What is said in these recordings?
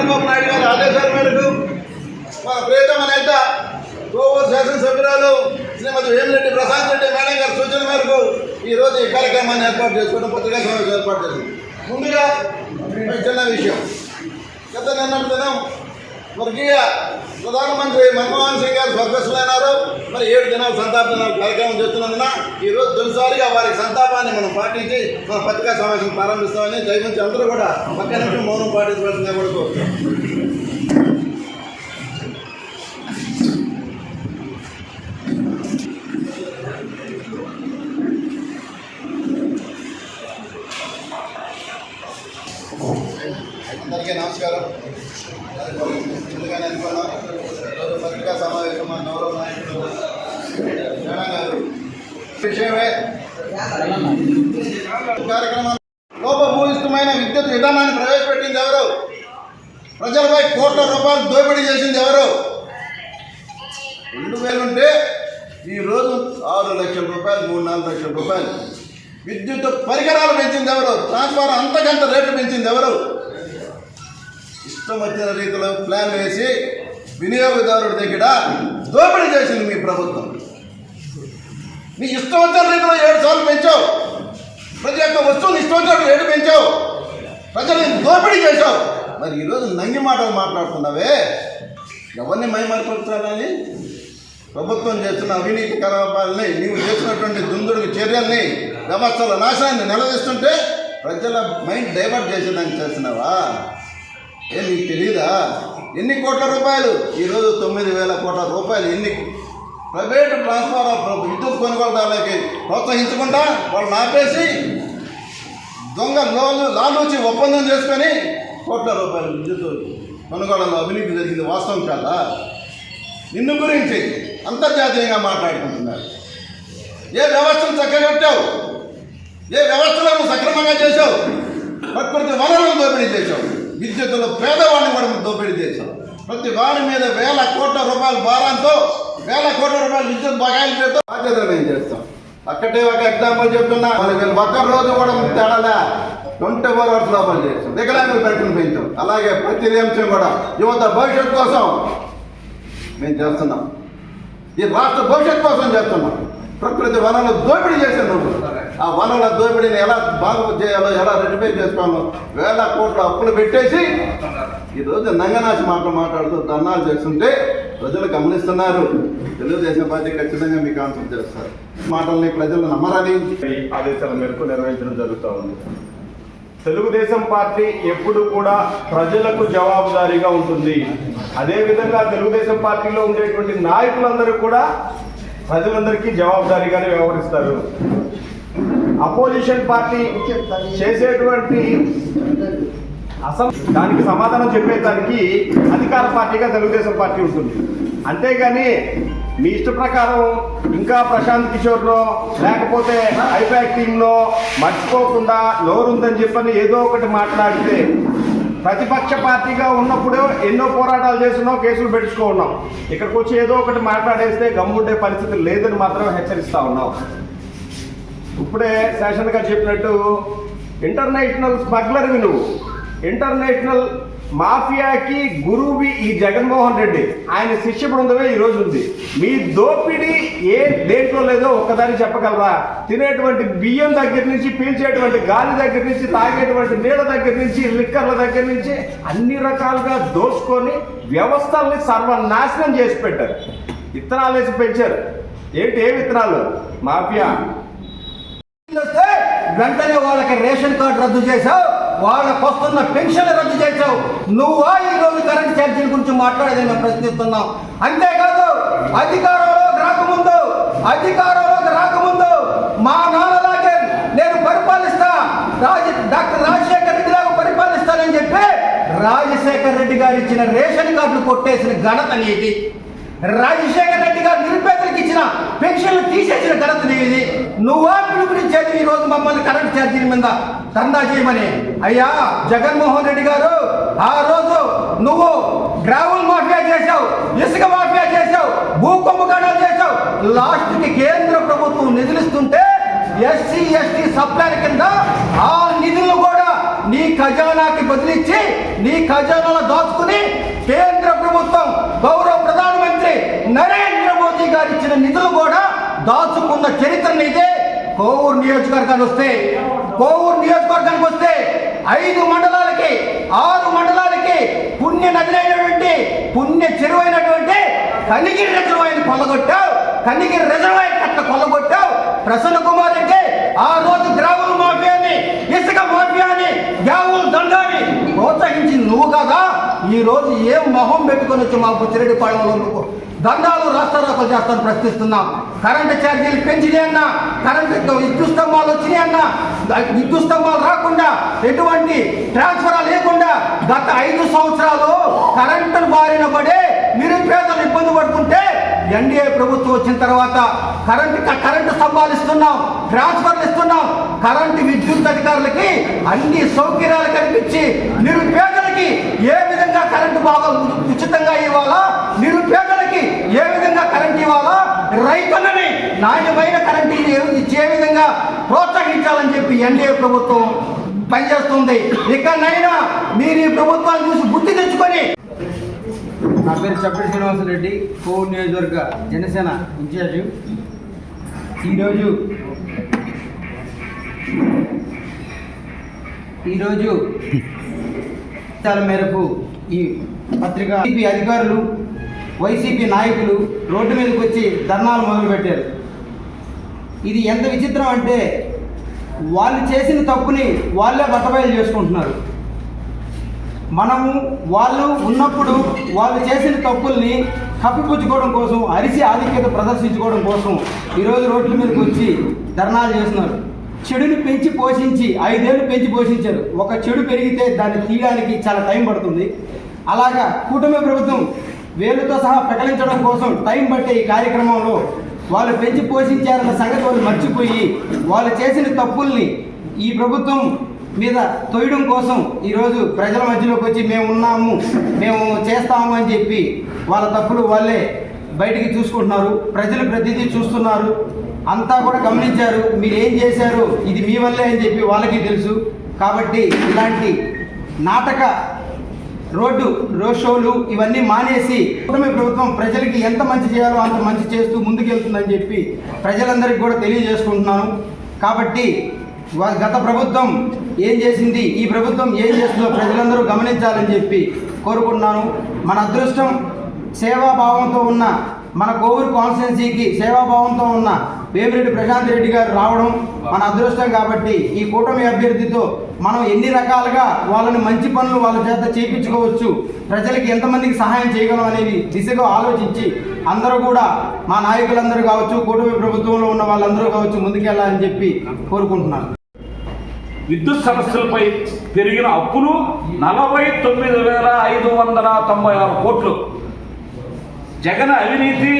చంద్రబాబు నాయుడు గారి ఆదేశాల మేరకు మా ప్రియతమ నేత కోవూరు శాసనసభ్యురాలు శ్రీమతి వేమిరెడ్డి ప్రశాంత్ రెడ్డి మేడం గారి సూచన మేరకు ఈరోజు ఈ కార్యక్రమాన్ని ఏర్పాటు చేసుకోవడం, పత్రికా సమావేశం ఏర్పాటు చేసింది. ముందుగా చిన్న విషయం, గత నిన్నటి దినం స్వర్గీయ ప్రధానమంత్రి మన్మోహన్ సింగ్ గారు స్వర్గస్థులైనారు. మరి 7 దినాలు సంతాప దినాలు కార్యక్రమం చేస్తున్నందున ఈరోజు తొలిసారిగా వారి సంతాపాన్ని మనం పాటించి మన పత్రికా సమావేశం ప్రారంభిస్తామని దయచేసి అందరూ కూడా పక్క నిమిషం మౌనం పాటించవలసిందే కూడా కోరుతున్నాం. అందరికీ నమస్కారం. ముందుగానే అనుకున్నాం పత్రికా సమావేశం మా గౌరవ నాయకులు మేడం గారు విషయమే కార్యక్రమం లోపభూయిష్టమైన విద్యుత్ విధానాన్ని ప్రవేశపెట్టింది ఎవరు? ప్రజలపై కోట్ల రూపాయలు దోపిడీ చేసింది ఎవరు? 2000 ఉంటే ఈరోజు 6 లక్షల రూపాయలు, 3-4 లక్షల రూపాయలు. విద్యుత్ పరికరాలు పెంచింది ఎవరు? ట్రాన్స్ఫార్మర్ అంతకంత రేట్లు పెంచింది ఎవరు? ఇష్టం వచ్చిన రీతిలో ప్లాన్ వేసి వినియోగదారుడి దగ్గర దోపిడీ చేసింది మీ ప్రభుత్వం. నీ ఇష్టం వచ్చిన రీతిలో 7 సార్లు పెంచావు. ప్రతి ఒక్క వస్తువుని ఇష్టం వచ్చినట్టు రేటు పెంచావు. ప్రజల్ని దోపిడీ చేశావు. మరి ఈరోజు నంగి మాటలు మాట్లాడుతున్నావే, ఎవరిని మైమర్పరుచాలని? ప్రభుత్వం చేస్తున్న అవినీతి కార్యకలాపాలని, నీవు చేస్తున్నటువంటి దుందుడుకు చర్యల్ని, వ్యవస్థల నాశనాన్ని నిలదీస్తుంటే ప్రజల మైండ్ డైవర్ట్ చేసేదానికి చేస్తున్నావా? నీకు తెలీదా? ఎన్ని కోట్ల రూపాయలు ఈరోజు 9,000 కోట్ల రూపాయలు ఎన్ని ప్రైవేటు ట్రాన్స్ఫార్మర్ విద్యుత్ కొనుగోలుదారులకి ప్రోత్సహించకుండా వాళ్ళని ఆపేసి దొంగ లాలూచి ఒప్పందం చేసుకొని కోట్ల రూపాయలు విద్యుత్ కొనుగోలులో అవినీతి జరిగింది వాస్తవం కాదా? నిన్ను గురించి అంతర్జాతీయంగా మాట్లాడుకుంటున్నారు. ఏ వ్యవస్థను చక్కగట్టావు? ఏ వ్యవస్థలను సక్రమంగా చేశావు? ప్రకృతి వనరులను దోపిడీ చేశావు. విద్యుత్తులో పేదవాడిని కూడా దోపిడీ చేశావు. ప్రతి వారి మీద 1,000 కోట్ల రూపాయల భారంతో 1,000 కోట్ల రూపాయల విద్యుత్ బకాయిలు చేస్తాం. బాధ్యతలు మేము చేస్తాం. ఒక్కటే ఒక ఎగ్జాంపుల్ చెప్తున్నా, వీళ్ళు ఒక్క రోజు కూడా తేడాలే 24 అవర్స్ లోపల చేస్తాం. వికలాంగులు పెట్టుకుని పెంచాం. అలాగే ప్రతి అంశం కూడా యువత భవిష్యత్తు కోసం మేము చేస్తున్నాం. ఈ రాష్ట్ర భవిష్యత్తు కోసం చేస్తున్నాం. ప్రకృతి వనరులు దోపిడీ చేశాను. ఆ వనరుల దోపిడీని ఎలా బాగు చేయాలో, ఎలా రెటిఫై చేసుకోవాలో 1,000 కోట్ల అప్పులు పెట్టేసి ఈరోజు నంగనాశి మాటలు మాట్లాడుతూ ధర్నాలు చేస్తుంటే ప్రజలు గమనిస్తున్నారు. తెలుగుదేశం పార్టీ ఖచ్చితంగా మీకు ఆన్సర్ చేస్తారు. మాటల్ని ప్రజలు నమ్మరాని ఆదేశాల మేరకు నిర్వహించడం జరుగుతూ ఉంది. తెలుగుదేశం పార్టీ ఎప్పుడు కూడా ప్రజలకు జవాబుదారీగా ఉంటుంది. అదేవిధంగా తెలుగుదేశం పార్టీలో ఉండేటువంటి నాయకులందరూ కూడా ప్రజలందరికీ జవాబుదారీగానే వ్యవహరిస్తారు. అపోజిషన్ పార్టీ చేసేటువంటి దానికి సమాధానం చెప్పేదానికి అధికార పార్టీగా తెలుగుదేశం పార్టీ ఉంటుంది. అంతేగాని మీ ఇష్ట ప్రకారం ఇంకా ప్రశాంత్ కిషోర్లో లేకపోతే ఐపాక్ టీంలో మర్చిపోకుండా నోరుందని చెప్పని ఏదో ఒకటి మాట్లాడితే, ప్రతిపక్ష పార్టీగా ఉన్నప్పుడు ఎన్నో పోరాటాలు చేస్తున్నాం, కేసులు పెట్టుకో ఉన్నాం. ఇక్కడికి వచ్చి ఏదో ఒకటి మాట్లాడేస్తే గమ్ముండే పరిస్థితి లేదని మాత్రమే హెచ్చరిస్తూ ఉన్నాం. ఇప్పుడే శాసన్ గారు చెప్పినట్టు ఇంటర్నేషనల్ స్మగ్లర్వి నువ్వు, ఇంటర్నేషనల్ మాఫియాకి గురువువి ఈ జగన్మోహన్ రెడ్డి. ఆయన శిష్య బృందమే ఈరోజు ఉంది. మీ దోపిడీ దేంట్లో లేదో ఒక్కదాన్ని చెప్పగలరా? తినేటువంటి బియ్యం దగ్గర నుంచి, పీల్చేటువంటి గాలి దగ్గర నుంచి, తాగేటువంటి నీళ్ళ దగ్గర నుంచి, లిక్కర్ల దగ్గర నుంచి అన్ని రకాలుగా దోసుకొని వ్యవస్థల్ని సర్వనాశనం చేసి పెట్టారు. విత్తనాలు వేసి పెంచారు. ఏ విత్తనాలు? మాఫియా. వెంటనే వాళ్ళకి రేషన్ కార్డు రద్దు చేశావు, వాళ్ళకు వస్తున్న పెన్షన్ రద్దు చేశావు. నువ్వా ఈరోజు కరెంట్ ఛార్జీల గురించి మాట్లాడేది మేము ప్రశ్నిస్తున్నాం. అంతేకాదు అధికారంలోకి రాకముందు మా నాన్నలాగే నేను పరిపాలిస్తా, డాక్టర్ రాజశేఖర రెడ్డి లాగా పరిపాలిస్తానని చెప్పి రాజశేఖర రెడ్డి గారు ఇచ్చిన రేషన్ కార్డులు కొట్టేసిన ఘనత నీది. రాజశేఖర రెడ్డి గారు నిరుపేదలకు ఇచ్చిన పెన్షన్లు తీసేసిన ఘనత నీది. నువ్వా పిలుపునిచ్చేది ఈరోజు మమ్మల్ని కరెంట్ ఛార్జీల మీద దందా చేయమని? అయ్యా జగన్మోహన్ రెడ్డి గారు, ఆ రోజు నువ్వు గ్రావెల్ మాఫియా చేశావు, ఇసుక మాఫియా చేశావు, భూ కుంభకోణాలు చేశావు. లాస్ట్కి కేంద్ర ప్రభుత్వం నిధులిస్తుంటే ఎస్సీ ఎస్టీ సప్లైల కింద ఆ నిధులను కూడా నీ ఖజానాకి బదిలిచ్చి నీ ఖజానాలో దాచుకుని కేంద్ర ప్రభుత్వం గౌరవ ప్రధానమంత్రి నరేంద్ర మోదీ గారు ఇచ్చిన నిధులు కూడా దాచుకున్న చరిత్ర ఇదే. కోవూరు నియోజకవర్గానికి వస్తే 5 మండలాలకి 6 మండలాలకి పుణ్య నదిలైనటువంటి పుణ్య చెరువైనటువంటి కనిగిరి రిజర్వాయర్ కొల్లగొట్టావు. కనిగిరి రిజర్వాయర్ కట్ట కొల్లగొట్టావు. ప్రసన్న కుమార్ రెడ్డి ఆ రోజు గ్రాముల మాఫియాని, ఇసుక మాఫియాని, గ్యావుల దండాన్ని ప్రోత్సహించింది నువ్వు కదా. ఈ రోజు ఏం మొహం పెట్టుకొని వచ్చి మా బుచ్చిరెడ్డిపాళెంలో నువ్వు దండాలు రాస్తారోకలు చేస్తాను ప్రశ్నిస్తున్నాం. కరెంటు ఛార్జీలు పెంచినాయి అన్నా, కరెంటు విద్యుత్ స్తంభాలు వచ్చినాయి అన్నా, విద్యుత్ స్తంభాలు రాకుండా ఎటువంటి ట్రాన్స్ఫర్ లేకుండా గత 5 సంవత్సరాలు కరెంటు బారిన పడే నిరుపేదలు ఇబ్బంది పడుతుంటే ఎన్డీఏ ప్రభుత్వం వచ్చిన తర్వాత కరెంటు స్తంభాలు ఇస్తున్నాం, ట్రాన్స్ఫర్లు ఇస్తున్నాం. కరెంటు విద్యుత్ అధికారులకి అన్ని సౌకర్యాలు కల్పించి నిరుపేదలకి ఏ విధంగా కరెంటు బాగా ఉచితంగా ఇవ్వాలా, నిరుపేదలకి ఏ విధంగా కరెంట్ ఇవ్వాలా, రైతులని నాణ్యమైన కరెంట్ ఇచ్చే విధంగా ప్రోత్సహించాలని చెప్పి ఎన్డీఏ ప్రభుత్వం పనిచేస్తుంది. ఇకనైనా మీరు ఈ ప్రభుత్వాన్ని చూసి బుద్ధి తెచ్చుకొని. నా పేరు చప్పటి శ్రీనివాసరెడ్డి, కోవూరు నియోజకవర్గ జనసేన ఇన్ఛార్జి. ఈరోజు చాలా మేరకు ఈ పత్రిక అధికారులు, వైసీపీ నాయకులు రోడ్డు మీదకి వచ్చి ధర్నాలు మొదలుపెట్టారు. ఇది ఎంత విచిత్రం అంటే వాళ్ళు చేసిన తప్పుని వాళ్ళే బట్టబయలు చేసుకుంటున్నారు. మనము వాళ్ళు ఉన్నప్పుడు వాళ్ళు చేసిన తప్పుల్ని కప్పిపుచ్చుకోవడం కోసం, అరిసి ఆధిక్యత ప్రదర్శించుకోవడం కోసం ఈరోజు రోడ్ల మీదకి వచ్చి ధర్నాలు చేస్తున్నారు. చెడుని పెంచి పోషించి 5 ఏళ్ళు పెంచి పోషించారు. ఒక చెడు పెరిగితే దాన్ని తీయడానికి చాలా టైం పడుతుంది. అలాగా కూటమి ప్రభుత్వం వేలుతో సహా ప్రకటించడం కోసం టైం పట్టే ఈ కార్యక్రమంలో వాళ్ళు పెంచి పోషించారన్న సంగతి వాళ్ళు మర్చిపోయి వాళ్ళు చేసిన తప్పుల్ని ఈ ప్రభుత్వం మీద తొయ్యడం కోసం ఈరోజు ప్రజల మధ్యలోకి వచ్చి మేము ఉన్నాము, మేము చేస్తాము అని చెప్పి వాళ్ళ తప్పులు వాళ్ళే బయటికి చూసుకుంటున్నారు. ప్రజలు ప్రతిదీ చూస్తున్నారు, అంతా కూడా గమనించారు. మీరు ఏం చేశారు, ఇది మీ వల్లే అని చెప్పి వాళ్ళకి తెలుసు. కాబట్టి ఇలాంటి నాటక రోడ్ షోలు ఇవన్నీ మానేసి కూటమి ప్రభుత్వం ప్రజలకి ఎంత మంచి చేయాలో అంత మంచి చేస్తూ ముందుకెళ్తుందని చెప్పి ప్రజలందరికీ కూడా తెలియజేసుకుంటున్నాను. కాబట్టి గత ప్రభుత్వం ఏం చేసింది, ఈ ప్రభుత్వం ఏం చేస్తుందో ప్రజలందరూ గమనించాలని చెప్పి కోరుకుంటున్నాను. మన అదృష్టం సేవాభావంతో ఉన్న మన కోవూరు కాన్స్టిట్యున్సీకి సేవాభావంతో ఉన్న వేమిరెడ్డి ప్రశాంత్ రెడ్డి గారు రావడం మన అదృష్టం. కాబట్టి ఈ కూటమి అభ్యర్థితో మనం ఎన్ని రకాలుగా వాళ్ళని మంచి పనులు వాళ్ళ చేత చేయించుకోవచ్చు, ప్రజలకి ఎంతమందికి సహాయం చేయగలం అనేవి దిశగా ఆలోచించి అందరూ కూడా మా నాయకులందరూ కావచ్చు, కూటమి ప్రభుత్వంలో ఉన్న వాళ్ళందరూ కావచ్చు ముందుకెళ్ళాలని చెప్పి కోరుకుంటున్నాను. విద్యుత్ సమస్యలపై పెరిగిన అప్పులు 49,596 కోట్లు. జగన్ అవినీతి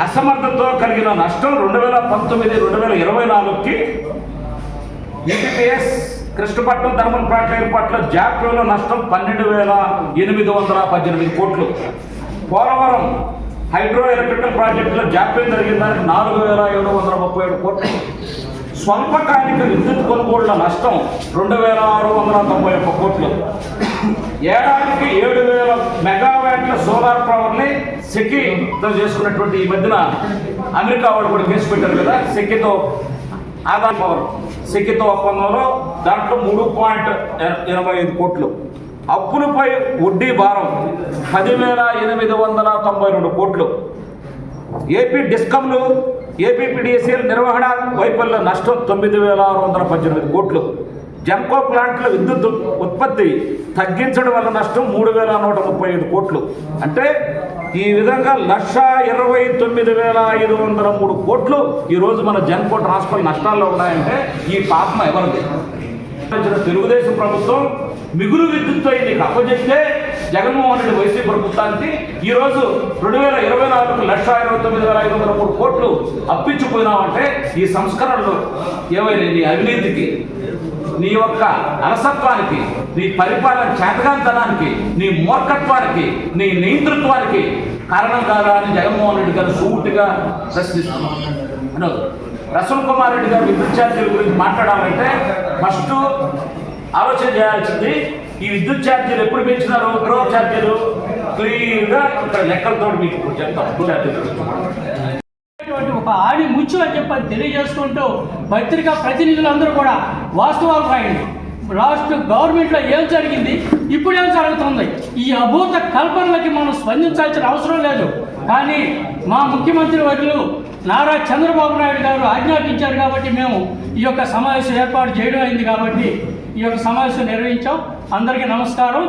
అసమర్థతతో కలిగిన నష్టం 2019-2024కి ఈపీఎస్ కృష్ణపట్నం థర్మల్ ప్లాంట్ ఏర్పాట్లో జాప్యంలో నష్టం 12,818 కోట్లు. పోలవరం హైడ్రో ఎలక్ట్రికల్ ప్రాజెక్టులో జాప్యం జరిగిన దానికి 4,737 కోట్లు. స్వల్పకాలిక విద్యుత్ కొనుగోళ్ల నష్టం 2,691 కోట్లు. ఏడాదికి 7,000 మెగావాట్ల సోలార్ పవర్ని సెకీతో చేసుకున్నటువంటి ఈ మధ్యన అమెరికా వాళ్ళు కూడా కేసు పెట్టారు కదా, సెకీతో ఆదాయ పవర్ సెకీతో ఒప్పందంలో దాంట్లో 3.85 కోట్లు. అప్పులపై వడ్డీ భారం 10,892 కోట్లు. ఏపీ డిస్కంలు ఏపీపీడీసీఎల్ నిర్వహణ వైఫల్య నష్టం 9,618 కోట్లు. జెన్కో ప్లాంట్ల విద్యుత్ ఉత్పత్తి తగ్గించడం వల్ల నష్టం 3,135 కోట్లు. అంటే ఈ విధంగా 1,29,503 కోట్లు ఈరోజు మన జెన్కో ట్రాన్స్ఫర్ నష్టాల్లో ఉన్నాయంటే ఈ పాపం ఎవరిది? తెలుగుదేశం ప్రభుత్వం మిగులు విద్యుత్ నీకు అప్పచెప్తే జగన్మోహన్ రెడ్డి వైసీపీ ప్రభుత్వానికి ఈరోజు 2024కు 1,29,503 కోట్లు అప్పించిపోయినామంటే ఈ సంస్కరణలు ఏవైనా నీ అవినీతికి, నీ యొక్క అలసత్వానికి, నీ పరిపాలన చేతగాంతనానికి, నీ మూర్ఖత్వానికి, నీ నియంతృత్వానికి కారణం కాదా అని జగన్మోహన్ రెడ్డి గారు సూటిగా ప్రశ్నిస్తున్నాను. రసూల్ కుమార్ రెడ్డి గారు విద్యుత్ ఛార్జీల గురించి మాట్లాడాలంటే ఫస్ట్ ఆలోచన చేయాల్సింది ఈ విద్యుత్ ఛార్జీలు ఎప్పుడు పెంచినారు, గ్రో ఛార్జీలు క్లియర్గా ఇక్కడ లెక్కలతో మీకు ఇప్పుడు చెప్తాం. ఒక ఆడి ముచ్చు అని చెప్పి తెలియజేసుకుంటూ పత్రికా ప్రతినిధులందరూ కూడా వాస్తవాలు రాయండి. రాష్ట్ర గవర్నమెంట్లో ఏం జరిగింది, ఇప్పుడు ఏం జరుగుతుంది, ఈ అభూత కల్పనలకి మనం స్పందించాల్సిన అవసరం లేదు. కానీ మా ముఖ్యమంత్రి వర్యులు నారా చంద్రబాబు నాయుడు గారు ఆజ్ఞాపించారు కాబట్టి మేము ఈ యొక్క సమావేశం ఏర్పాటు చేయడం అయింది. కాబట్టి ఈ యొక్క సమావేశం నిర్వహించాం. అందరికీ నమస్కారం.